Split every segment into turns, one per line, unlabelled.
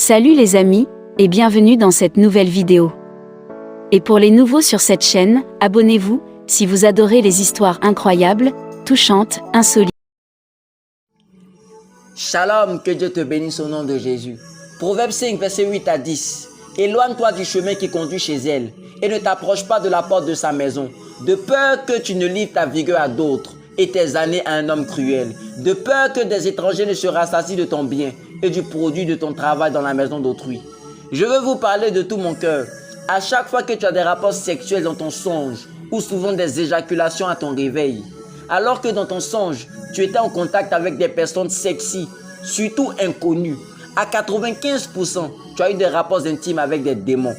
Salut les amis, et bienvenue dans cette nouvelle vidéo. Et pour les nouveaux sur cette chaîne, abonnez-vous, si vous adorez les histoires incroyables, touchantes, insolites.
Shalom, que Dieu te bénisse au nom de Jésus. Proverbe 5, verset 8 à 10. Éloigne-toi du chemin qui conduit chez elle, et ne t'approche pas de la porte de sa maison, de peur que tu ne livres ta vigueur à d'autres, et tes années à un homme cruel, de peur que des étrangers ne se rassasient de ton bien, et du produit de ton travail dans la maison d'autrui. Je veux vous parler de tout mon cœur. À chaque fois que tu as des rapports sexuels dans ton songe, ou souvent des éjaculations à ton réveil, alors que dans ton songe, tu étais en contact avec des personnes sexy, surtout inconnues, à 95%, tu as eu des rapports intimes avec des démons.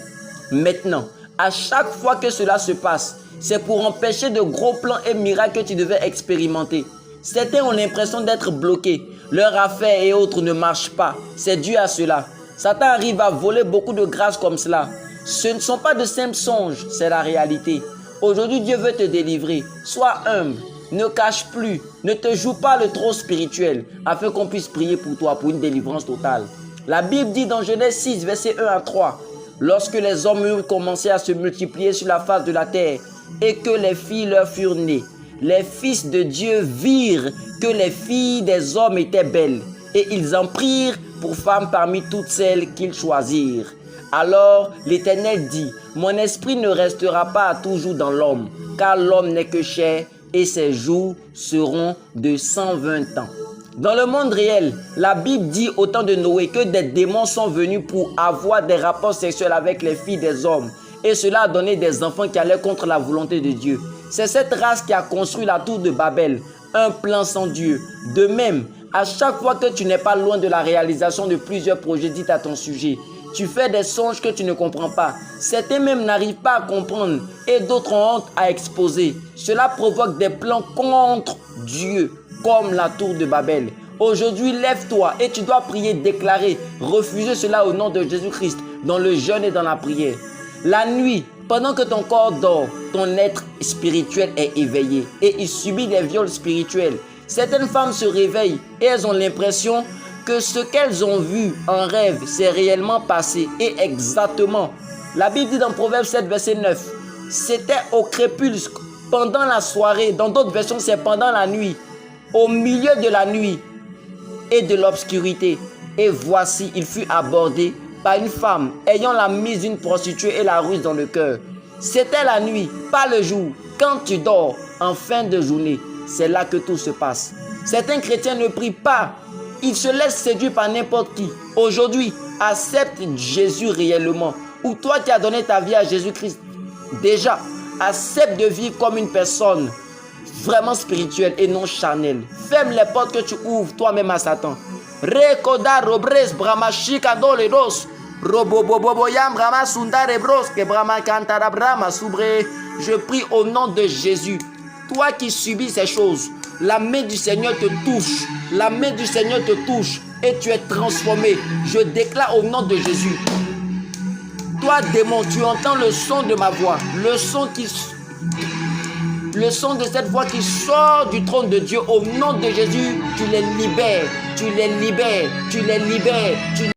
Maintenant, à chaque fois que cela se passe, c'est pour empêcher de gros plans et miracles que tu devais expérimenter. Certains ont l'impression d'être bloqués. Leurs affaires et autres ne marchent pas. C'est dû à cela. Satan arrive à voler beaucoup de grâce comme cela. Ce ne sont pas de simples songes, c'est la réalité. Aujourd'hui, Dieu veut te délivrer. Sois humble. Ne cache plus. Ne te joue pas le trop spirituel afin qu'on puisse prier pour toi pour une délivrance totale. La Bible dit dans Genèse 6, verset 1 à 3, « Lorsque les hommes eurent commencé à se multiplier sur la face de la terre et que les filles leur furent nées, les fils de Dieu virent que les filles des hommes étaient belles, et ils en prirent pour femmes parmi toutes celles qu'ils choisirent. Alors l'Éternel dit, mon esprit ne restera pas toujours dans l'homme, car l'homme n'est que chair, et ses jours seront de 120 ans. » Dans le monde réel, la Bible dit au temps de Noé que des démons sont venus pour avoir des rapports sexuels avec les filles des hommes, et cela a donné des enfants qui allaient contre la volonté de Dieu. C'est cette race qui a construit la tour de Babel, un plan sans Dieu. De même, à chaque fois que tu n'es pas loin de la réalisation de plusieurs projets dits à ton sujet, tu fais des songes que tu ne comprends pas. Certains même n'arrivent pas à comprendre et d'autres ont honte à exposer. Cela provoque des plans contre Dieu, comme la tour de Babel. Aujourd'hui, lève-toi et tu dois prier, déclarer, refuser cela au nom de Jésus-Christ, dans le jeûne et dans la prière. La nuit, pendant que ton corps dort, ton être spirituel est éveillé et il subit des viols spirituels. Certaines femmes se réveillent et elles ont l'impression que ce qu'elles ont vu en rêve s'est réellement passé et exactement. La Bible dit dans Proverbe 7, verset 9, « C'était au crépuscle, pendant la soirée, dans d'autres versions c'est pendant la nuit, au milieu de la nuit et de l'obscurité. Et voici, il fut abordé par une femme ayant la mise d'une prostituée et la ruse dans le cœur. C'était la nuit, pas le jour. Quand tu dors en fin de journée, c'est là que tout se passe. Certains chrétiens ne prient pas. Ils se laissent séduire par n'importe qui. Aujourd'hui, accepte Jésus réellement. Ou toi qui as donné ta vie à Jésus-Christ, déjà, accepte de vivre comme une personne vraiment spirituelle et non charnelle. Ferme les portes que tu ouvres toi-même à Satan. Rekoda robres brahma shikado le dos. Roboboboboyam brahma sundare bros que brahma kantara brahma soubre. Je prie au nom de Jésus. Toi qui subis ces choses, la main du Seigneur te touche. La main du Seigneur te touche et tu es transformé. Je déclare au nom de Jésus. Toi démon, tu entends le son de ma voix. Le son de cette voix qui sort du trône de Dieu. Au nom de Jésus, tu les libères, tu les libères, tu les libères, tu